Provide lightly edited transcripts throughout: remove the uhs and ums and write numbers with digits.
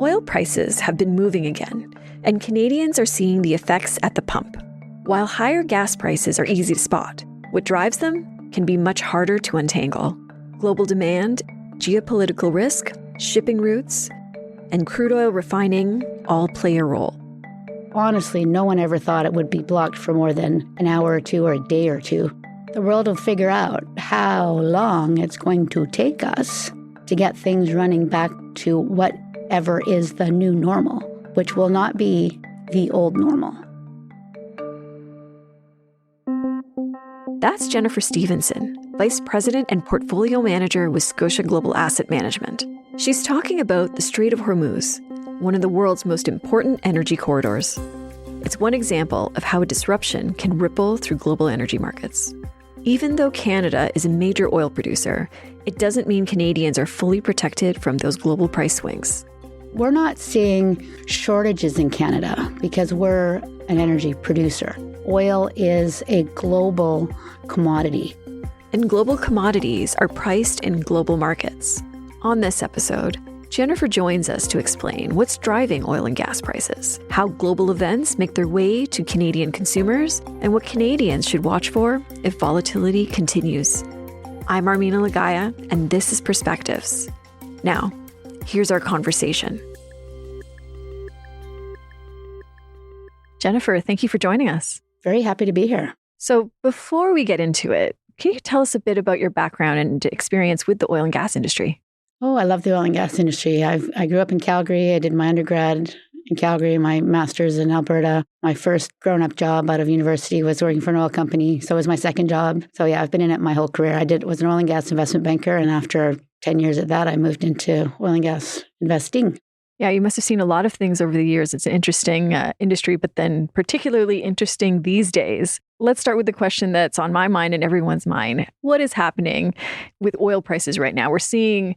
Oil prices have been moving again, and Canadians are seeing the effects at the pump. While higher gas prices are easy to spot, what drives them can be much harder to untangle. Global demand, geopolitical risk, shipping routes, and crude oil refining all play a role. Honestly, no one ever thought it would be blocked for more than an hour or two or a day or two. The world will figure out how long it's going to take us to get things running back to whatever is the new normal, which will not be the old normal. That's Jennifer Stevenson, Vice President and Portfolio Manager with Scotia Global Asset Management. She's talking about the Strait of Hormuz, one of the world's most important energy corridors. It's one example of how a disruption can ripple through global energy markets. Even though Canada is a major oil producer, it doesn't mean Canadians are fully protected from those global price swings. We're not seeing shortages in Canada because we're an energy producer. Oil is a global commodity. And global commodities are priced in global markets. On this episode, Jennifer joins us to explain what's driving oil and gas prices, how global events make their way to Canadian consumers, and what Canadians should watch for if volatility continues. I'm Armina Lagaya, and this is Perspectives. Now, here's our conversation. Jennifer, thank you for joining us. Very happy to be here. So before we get into it, can you tell us a bit about your background and experience with the oil and gas industry? Oh, I love the oil and gas industry. I grew up in Calgary. I did my undergrad in Calgary, my master's in Alberta. My first grown-up job out of university was working for an oil company. So it was my second job. So yeah, I've been in it my whole career. Was an oil and gas investment banker. And after 10 years at that, I moved into oil and gas investing. Yeah, you must have seen a lot of things over the years. It's an interesting industry, but then particularly interesting these days. Let's start with the question that's on my mind and everyone's mind. What is happening with oil prices right now? We're seeing,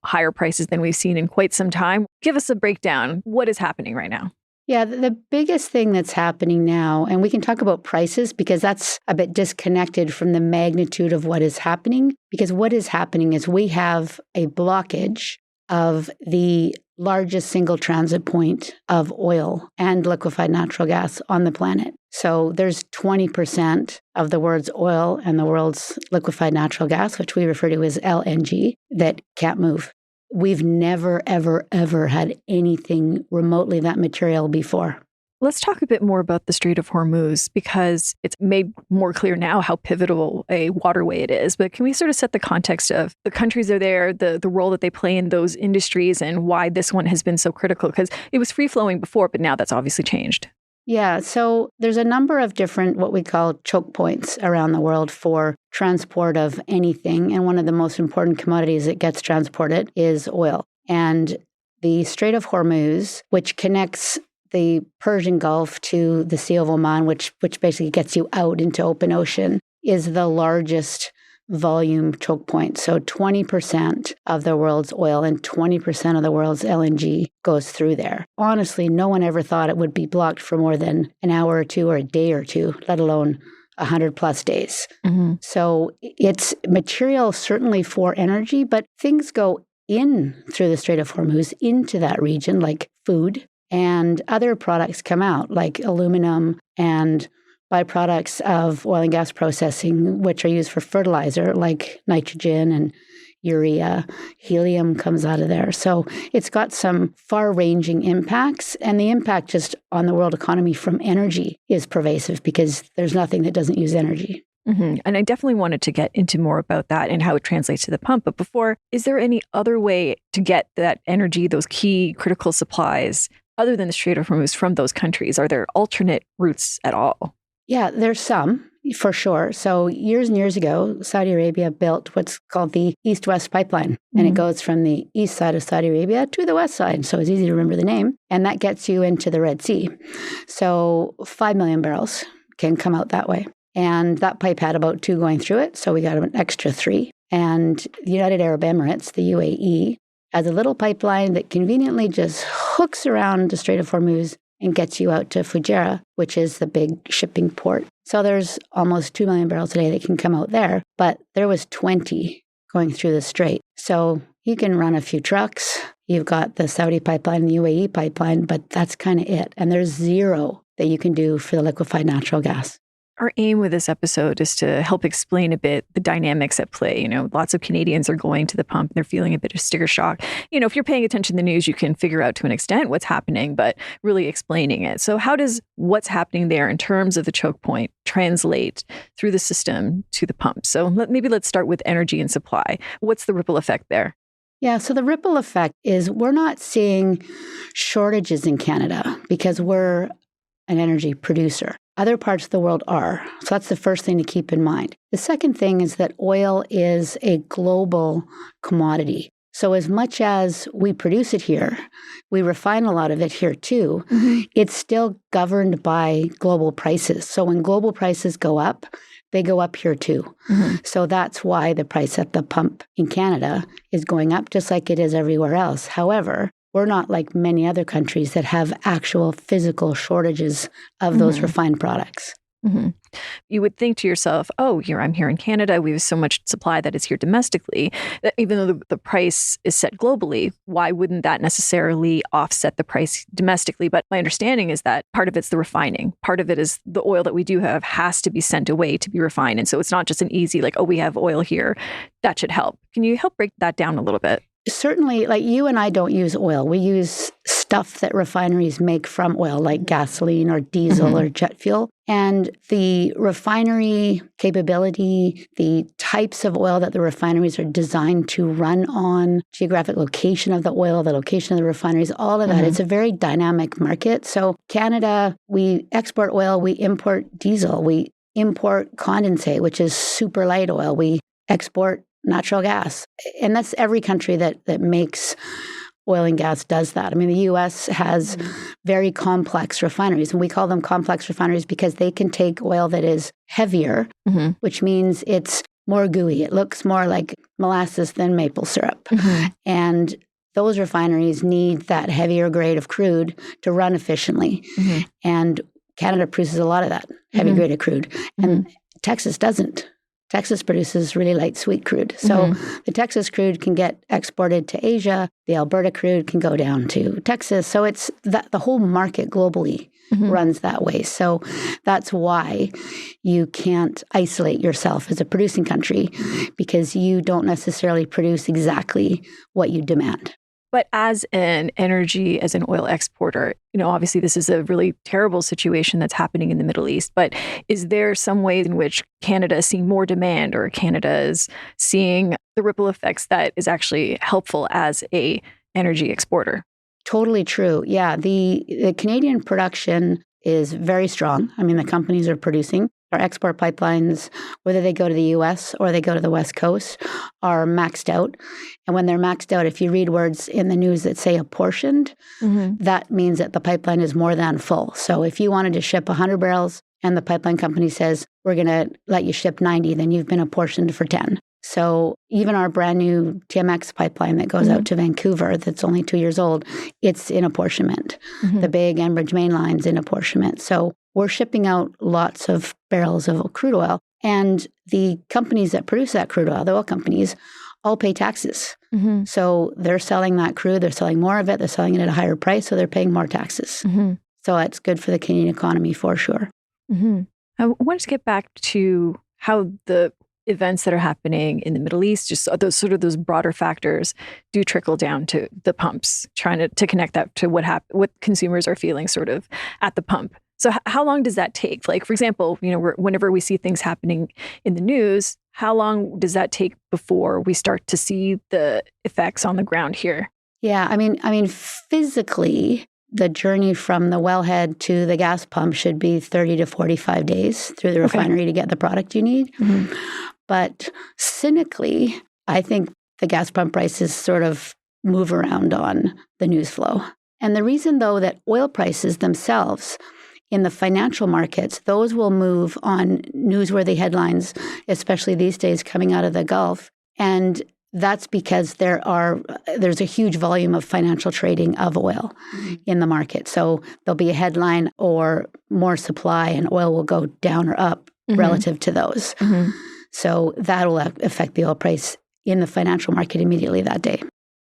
higher prices than we've seen in quite some time. Give us a breakdown. What is happening right now? Yeah, the biggest thing that's happening now, and we can talk about prices because that's a bit disconnected from the magnitude of what is happening, because what is happening is we have a blockage of the largest single transit point of oil and liquefied natural gas on the planet. So there's 20% of the world's oil and the world's liquefied natural gas, which we refer to as LNG, that can't move. We've never, ever, ever had anything remotely that material before. Let's talk a bit more about the Strait of Hormuz because it's made more clear now how pivotal a waterway it is. But can we sort of set the context of the countries that are there, the role that they play in those industries and why this one has been so critical? Because it was free-flowing before, but now that's obviously changed. Yeah, so there's a number of different what we call choke points around the world for transport of anything. And one of the most important commodities that gets transported is oil. And the Strait of Hormuz, which connects the Persian Gulf to the Sea of Oman, which basically gets you out into open ocean, is the largest volume choke point. So 20% of the world's oil and 20% of the world's LNG goes through there. Honestly, no one ever thought it would be blocked for more than an hour or two or a day or two, let alone 100 plus days. Mm-hmm. So it's material certainly for energy, but things go in through the Strait of Hormuz into that region, like food, and other products come out, like aluminum and byproducts of oil and gas processing, which are used for fertilizer, like nitrogen and urea. Helium comes out of there. So it's got some far-ranging impacts. And the impact just on the world economy from energy is pervasive because there's nothing that doesn't use energy. Mm-hmm. And I definitely wanted to get into more about that and how it translates to the pump. But before, is there any other way to get that energy, those key critical supplies, other than the Strait of Hormuz from those countries? Are there alternate routes at all? Yeah, there's some, for sure. So years and years ago, Saudi Arabia built what's called the East-West Pipeline. And it goes from the east side of Saudi Arabia to the west side. So it's easy to remember the name. And that gets you into the Red Sea. So 5 million barrels can come out that way. And that pipe had about 2 going through it. So we got an extra 3. And the United Arab Emirates, the UAE, has a little pipeline that conveniently just hooks around the Strait of Hormuz and gets you out to Fujairah, which is the big shipping port. So there's almost 2 million barrels a day that can come out there, but there was 20 going through the strait. So you can run a few trucks, You've got the Saudi pipeline and the UAE pipeline, but that's kind of it. And there's zero that you can do for the liquefied natural gas. Our aim with this episode is to help explain a bit the dynamics at play. Lots of Canadians are going to the pump. They're feeling a bit of sticker shock. If you're paying attention to the news, you can figure out to an extent what's happening, but really explaining it. So how does what's happening there in terms of the choke point translate through the system to the pump? So let's start with energy and supply. What's the ripple effect there? Yeah, so the ripple effect is we're not seeing shortages in Canada because we're an energy producer. Other parts of the world are. So that's the first thing to keep in mind. The second thing is that oil is a global commodity. So as much as we produce it here, we refine a lot of it here too, it's still governed by global prices. So when global prices go up, they go up here too. So that's why the price at the pump in Canada is going up just like it is everywhere else. However, we're not like many other countries that have actual physical shortages of those refined products. You would think to yourself, I'm here in Canada. We have so much supply that is here domestically. That even though the price is set globally, why wouldn't that necessarily offset the price domestically? But my understanding is that part of it's the refining. Part of it is the oil that we do have has to be sent away to be refined. And so it's not just an easy, we have oil here. That should help. Can you help break that down a little bit? Certainly, you and I don't use oil. We use stuff that refineries make from oil, like gasoline or diesel or jet fuel. And the refinery capability, the types of oil that the refineries are designed to run on, geographic location of the oil, the location of the refineries, all of that. It's a very dynamic market. So Canada, we export oil, we import diesel, we import condensate, which is super light oil. We export natural gas. And that's every country that makes oil and gas does that. I mean, the U.S. has very complex refineries, and we call them complex refineries because they can take oil that is heavier, which means it's more gooey. It looks more like molasses than maple syrup. And those refineries need that heavier grade of crude to run efficiently. And Canada produces a lot of that heavy grade of crude. And Texas doesn't. Texas produces really light sweet crude. So the Texas crude can get exported to Asia. The Alberta crude can go down to Texas. So it's that the whole market globally runs that way. So that's why you can't isolate yourself as a producing country because you don't necessarily produce exactly what you demand. But as an oil exporter, obviously this is a really terrible situation that's happening in the Middle East. But is there some way in which Canada is seeing more demand or Canada is seeing the ripple effects that is actually helpful as a energy exporter? Totally true. Yeah, the Canadian production is very strong. I mean, the companies are producing. Our export pipelines, whether they go to the U.S. or they go to the West Coast, are maxed out. And when they're maxed out, if you read words in the news that say apportioned, that means that the pipeline is more than full. So if you wanted to ship 100 barrels and the pipeline company says, we're going to let you ship 90, then you've been apportioned for 10. So even our brand new TMX pipeline that goes out to Vancouver, that's only 2 years old, it's in apportionment. The big Enbridge main line's in apportionment. So we're shipping out lots of barrels of crude oil. And the companies that produce that crude oil, the oil companies, all pay taxes. So they're selling that crude, they're selling more of it, they're selling it at a higher price, so they're paying more taxes. So it's good for the Canadian economy for sure. I wanted to get back to how the events that are happening in the Middle East, just those broader factors do trickle down to the pumps, trying to connect that to what consumers are feeling sort of at the pump. So how long does that take? Like, for example, whenever we see things happening in the news, how long does that take before we start to see the effects on the ground here? Yeah, I mean, physically, the journey from the wellhead to the gas pump should be 30 to 45 days through the refinery to get the product you need. But cynically, I think the gas pump prices sort of move around on the news flow. And the reason, though, that oil prices themselves in the financial markets, those will move on newsworthy headlines, especially these days coming out of the Gulf. And that's because there's a huge volume of financial trading of oil in the market. So there'll be a headline or more supply and oil will go down or up relative to those. So that'll affect the oil price in the financial market immediately that day.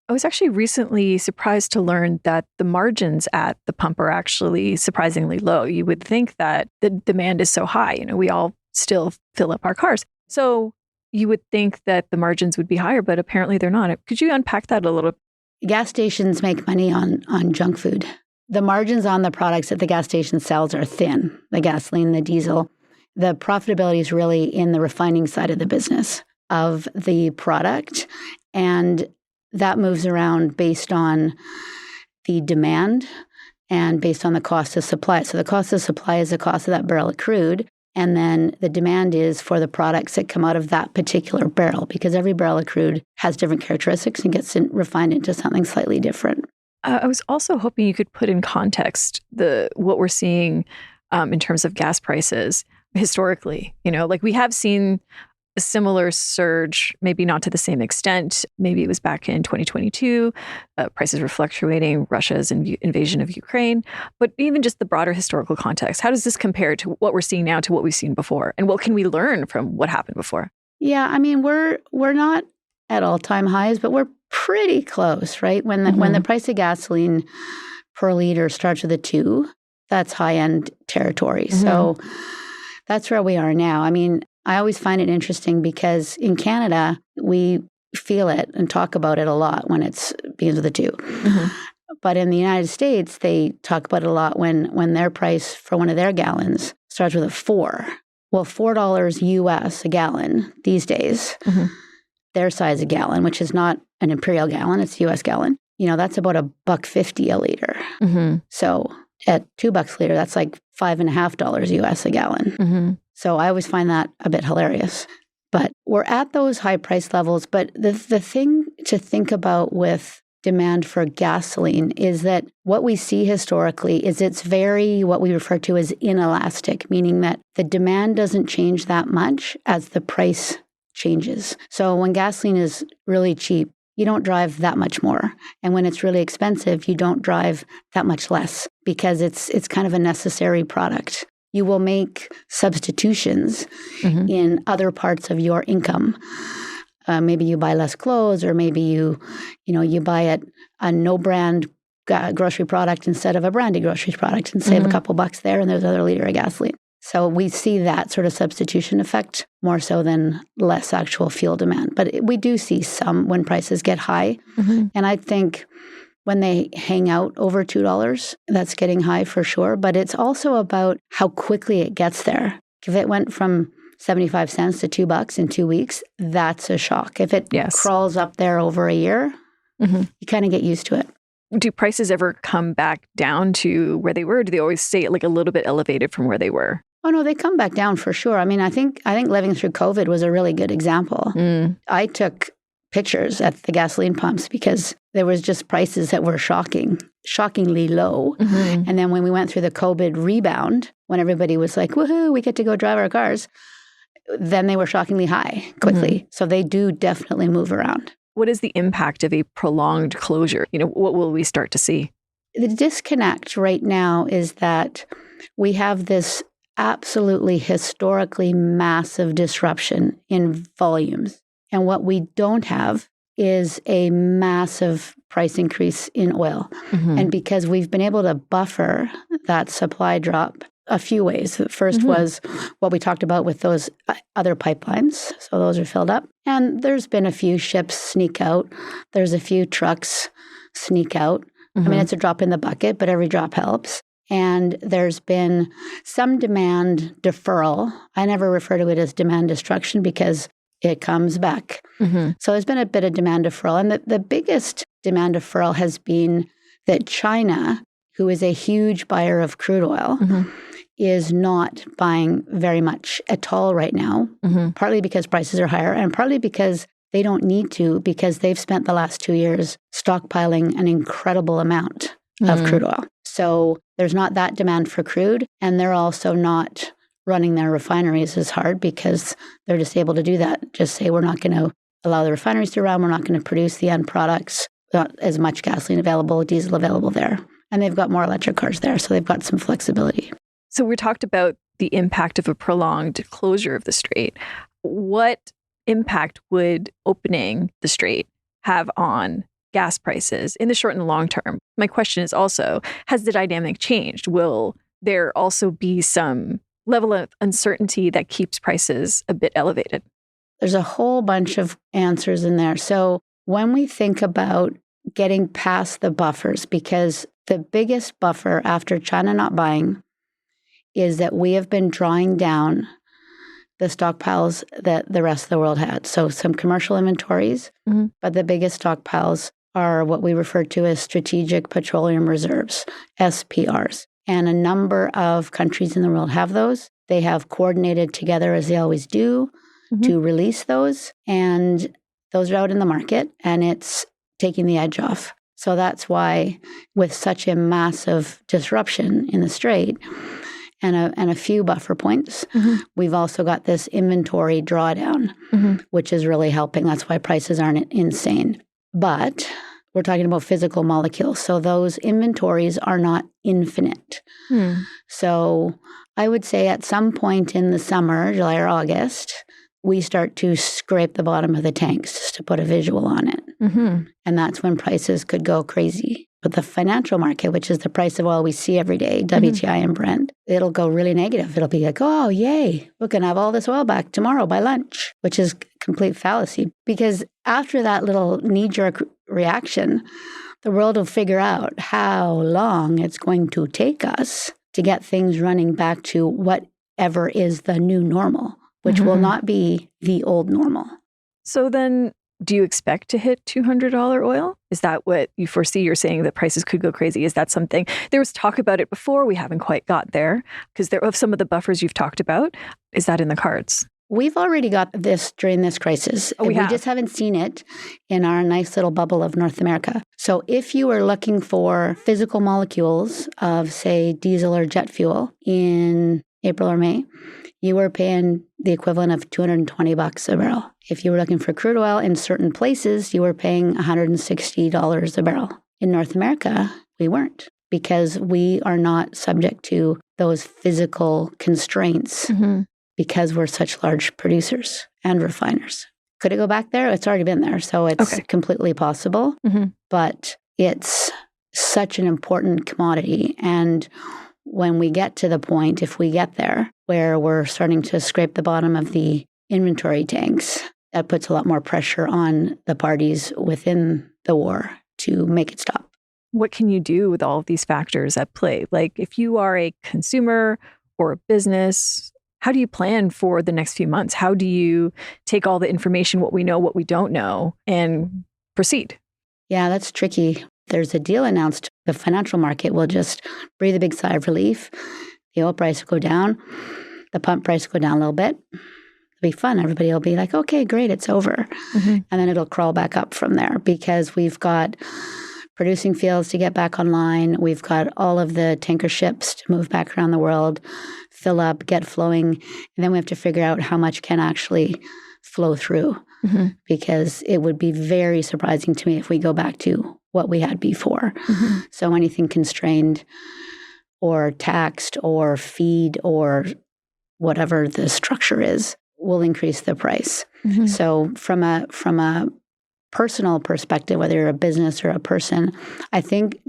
I was actually recently surprised to learn that the margins at the pump are actually surprisingly low. You would think that the demand is so high. We all still fill up our cars. So you would think that the margins would be higher, but apparently they're not. Could you unpack that a little? Gas stations make money on junk food. The margins on the products that the gas station sells are thin, the gasoline, the diesel. The profitability is really in the refining side of the business of the product. And that moves around based on the demand and based on the cost of supply. So the cost of supply is the cost of that barrel of crude. And then the demand is for the products that come out of that particular barrel, because every barrel of crude has different characteristics and gets refined into something slightly different. I was also hoping you could put in context what we're seeing in terms of gas prices historically. Like we have seen a similar surge, maybe not to the same extent. Maybe it was back in 2022. Prices were fluctuating, Russia's invasion of Ukraine. But even just the broader historical context, how does this compare to what we're seeing now to what we've seen before? And what can we learn from what happened before? Yeah, I mean, we're not at all-time highs, but we're pretty close, right? When the price of gasoline per liter starts with a 2, that's high-end territory. So that's where we are now. I mean, I always find it interesting because in Canada, we feel it and talk about it a lot when it begins with a 2. But in the United States, they talk about it a lot when their price for one of their gallons starts with a 4. Well, $4 US a gallon these days, their size a gallon, which is not an imperial gallon, it's a US gallon, that's about $1.50 a liter. So at $2 a liter, that's like $5.50 US a gallon. So I always find that a bit hilarious. But we're at those high price levels. But the thing to think about with demand for gasoline is that what we see historically is it's very what we refer to as inelastic, meaning that the demand doesn't change that much as the price changes. So when gasoline is really cheap, you don't drive that much more. And when it's really expensive, you don't drive that much less because it's kind of a necessary product. You will make substitutions in other parts of your income. Maybe you buy less clothes, or maybe you buy a no-brand grocery product instead of a branded grocery product and save a couple bucks there, and there's another liter of gasoline. So we see that sort of substitution effect more so than less actual fuel demand. But we do see some when prices get high. And I think when they hang out over $2, that's getting high for sure. But it's also about how quickly it gets there. If it went from 75 cents to $2 in 2 weeks, that's a shock. If it crawls up there over a year, you kind of get used to it. Do prices ever come back down to where they were? Or do they always stay like a little bit elevated from where they were? Oh, no, they come back down for sure. I mean, I think living through COVID was a really good example. I took pictures at the gasoline pumps because there was just prices that were shockingly low. And then when we went through the COVID rebound, when everybody was like, woohoo, we get to go drive our cars, then they were shockingly high quickly. So they do definitely move around. What is the impact of a prolonged closure? What will we start to see? The disconnect right now is that we have this absolutely historically massive disruption in volumes. And what we don't have is a massive price increase in oil. And because we've been able to buffer that supply drop a few ways. The first was what we talked about with those other pipelines. So those are filled up. And there's been a few ships sneak out. There's a few trucks sneak out. I mean, it's a drop in the bucket, but every drop helps. And there's been some demand deferral. I never refer to it as demand destruction because it comes back. So there's been a bit of demand deferral. And the biggest demand deferral has been that China, who is a huge buyer of crude oil, is not buying very much at all right now, partly because prices are higher and partly because they don't need to, because they've spent the last 2 years stockpiling an incredible amount of crude oil. So there's not that demand for crude, and they're also not running their refineries as hard because they're just able to do that. Just say, we're not going to allow the refineries to run, we're not going to produce the end products, not as much gasoline available, diesel available there. And they've got more electric cars there, so they've got some flexibility. So we talked about the impact of a prolonged closure of the strait. What impact would opening the strait have on gas prices in the short and the long term. My question is also, has the dynamic changed? Will there also be some level of uncertainty that keeps prices a bit elevated? There's a whole bunch of answers in there. So when we think about getting past the buffers, because the biggest buffer after China not buying is that we have been drawing down the stockpiles that the rest of the world had. So some commercial inventories, but the biggest stockpiles are what we refer to as strategic petroleum reserves, SPRs. And a number of countries in the world have those. They have coordinated together, as they always do, to release those. And those are out in the market, and it's taking the edge off. So that's why, with such a massive disruption in the Strait and a few buffer points, we've also got this inventory drawdown, which is really helping. That's why prices aren't insane. But we're talking about physical molecules. So those inventories are not infinite. So I would say at some point in the summer, July or August, we start to scrape the bottom of the tanks, just to put a visual on it. And that's when prices could go crazy. But the financial market, which is the price of oil we see every day, WTI and Brent, it'll go really negative. It'll be like, oh, yay, we're going to have all this oil back tomorrow by lunch, which is complete fallacy. Because after that little knee-jerk reaction, the world will figure out how long it's going to take us to get things running back to whatever is the new normal, which will not be the old normal. So then, do you expect to hit $200 oil? Is that what you foresee? You're saying that prices could go crazy. Is that something? There was talk about it before. We haven't quite got there because of some of the buffers you've talked about. Is that in the cards? We've already got this during this crisis. We just haven't seen it in our nice little bubble of North America. So if you were looking for physical molecules of, say, diesel or jet fuel in April or May, you were paying the equivalent of $220 a barrel. If you were looking for crude oil in certain places, you were paying $160 a barrel. In North America, we weren't, because we are not subject to those physical constraints because we're such large producers and refiners. Could it go back there? It's already been there, so it's completely possible. But it's such an important commodity. And when we get to the point, if we get there, where we're starting to scrape the bottom of the inventory tanks, that puts a lot more pressure on the parties within the war to make it stop. What can you do with all of these factors at play? Like, if you are a consumer or a business, how do you plan for the next few months? How do you take all the information, what we know, what we don't know, and proceed? Yeah, that's tricky. There's a deal announced. The financial market will just breathe a big sigh of relief. The oil price will go down. The pump price will go down a little bit. It'll be fun. Everybody will be like, okay, great, it's over. And then it'll crawl back up from there, because we've got producing fields to get back online. We've got all of the tanker ships to move back around the world, fill up, get flowing. And then we have to figure out how much can actually flow through, because it would be very surprising to me if we go back to what we had before. So anything constrained or taxed or feed or whatever the structure is will increase the price. So from a personal perspective, whether you're a business or a person, I think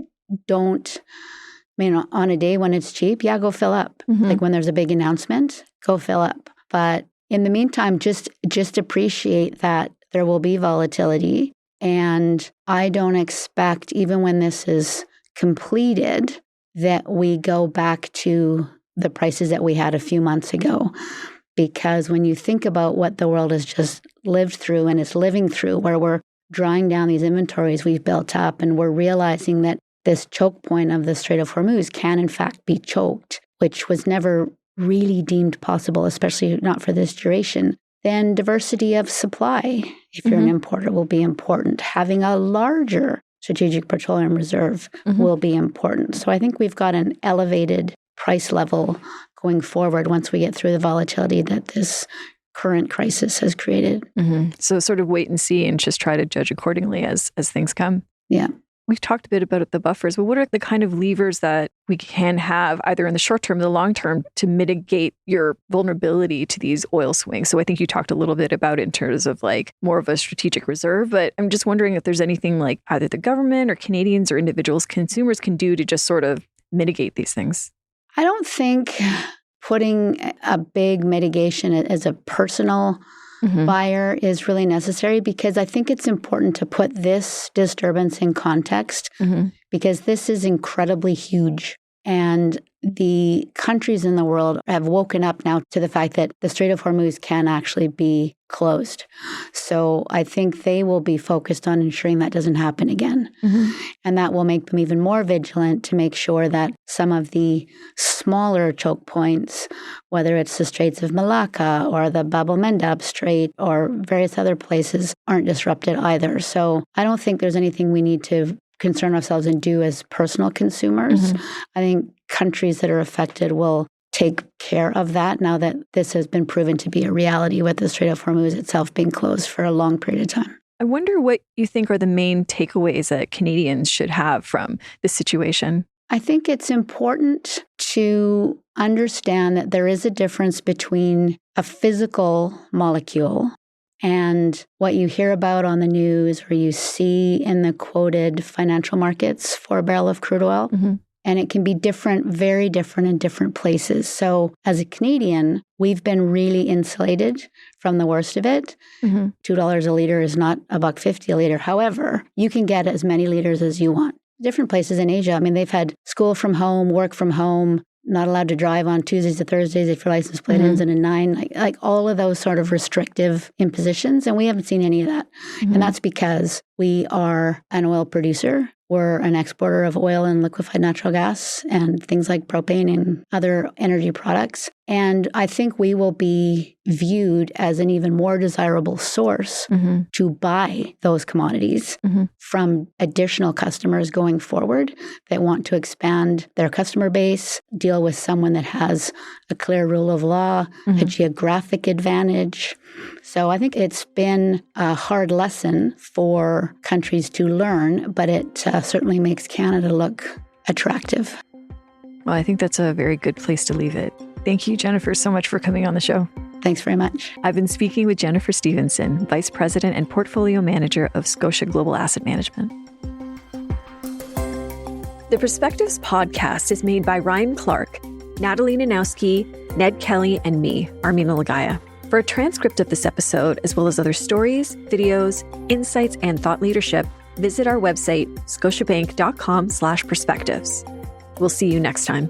on a day when it's cheap, go fill up. Like when there's a big announcement, go fill up. But in the meantime, just appreciate that there will be volatility. And I don't expect, even when this is completed, that we go back to the prices that we had a few months ago. Because when you think about what the world has just lived through and is living through, where we're drawing down these inventories we've built up, and we're realizing that this choke point of the Strait of Hormuz can in fact be choked, which was never really deemed possible, especially not for this duration, then diversity of supply, if you're an importer, will be important. Having a larger strategic petroleum reserve will be important. So I think we've got an elevated price level going forward once we get through the volatility that this current crisis has created. So sort of wait and see and just try to judge accordingly as things come. Yeah. We've talked a bit about the buffers, but what are the kind of levers that we can have either in the short term or the long term to mitigate your vulnerability to these oil swings? So I think you talked a little bit about it in terms of like more of a strategic reserve, but I'm just wondering if there's anything like either the government or Canadians or individuals, consumers can do to just sort of mitigate these things. I don't think putting a big mitigation as a personal buyer is really necessary, because I think it's important to put this disturbance in context, because this is incredibly huge. And the countries in the world have woken up now to the fact that the Strait of Hormuz can actually be closed. So I think they will be focused on ensuring that doesn't happen again. And that will make them even more vigilant to make sure that some of the smaller choke points, whether it's the Straits of Malacca or the Bab el-Mandeb Strait or various other places, aren't disrupted either. So I don't think there's anything we need to concern ourselves and do as personal consumers. I think countries that are affected will take care of that now that this has been proven to be a reality with the Strait of Hormuz itself being closed for a long period of time. I wonder what you think are the main takeaways that Canadians should have from this situation. I think it's important to understand that there is a difference between a physical molecule and what you hear about on the news or you see in the quoted financial markets for a barrel of crude oil. And it can be different, very different in different places. So as a Canadian, we've been really insulated from the worst of it. $2 a liter is not $1.50 a liter. However, you can get as many liters as you want. Different places in Asia, I mean, they've had school from home, work from home, not allowed to drive on Tuesdays to Thursdays if your license plate ends in a 9, like all of those sort of restrictive impositions. And we haven't seen any of that. And that's because we are an oil producer. We're an exporter of oil and liquefied natural gas and things like propane and other energy products. And I think we will be viewed as an even more desirable source to buy those commodities from additional customers going forward that want to expand their customer base, deal with someone that has a clear rule of law, a geographic advantage. So I think it's been a hard lesson for countries to learn, but it certainly makes Canada look attractive. Well, I think that's a very good place to leave it. Thank you, Jennifer, so much for coming on the show. Thanks very much. I've been speaking with Jennifer Stevenson, Vice President and Portfolio Manager of Scotia Global Asset Management. The Perspectives podcast is made by Ryan Clark, Natalie Nanowski, Ned Kelly, and me, Armina Lagaya. For a transcript of this episode, as well as other stories, videos, insights, and thought leadership, visit our website, scotiabank.com/perspectives. We'll see you next time.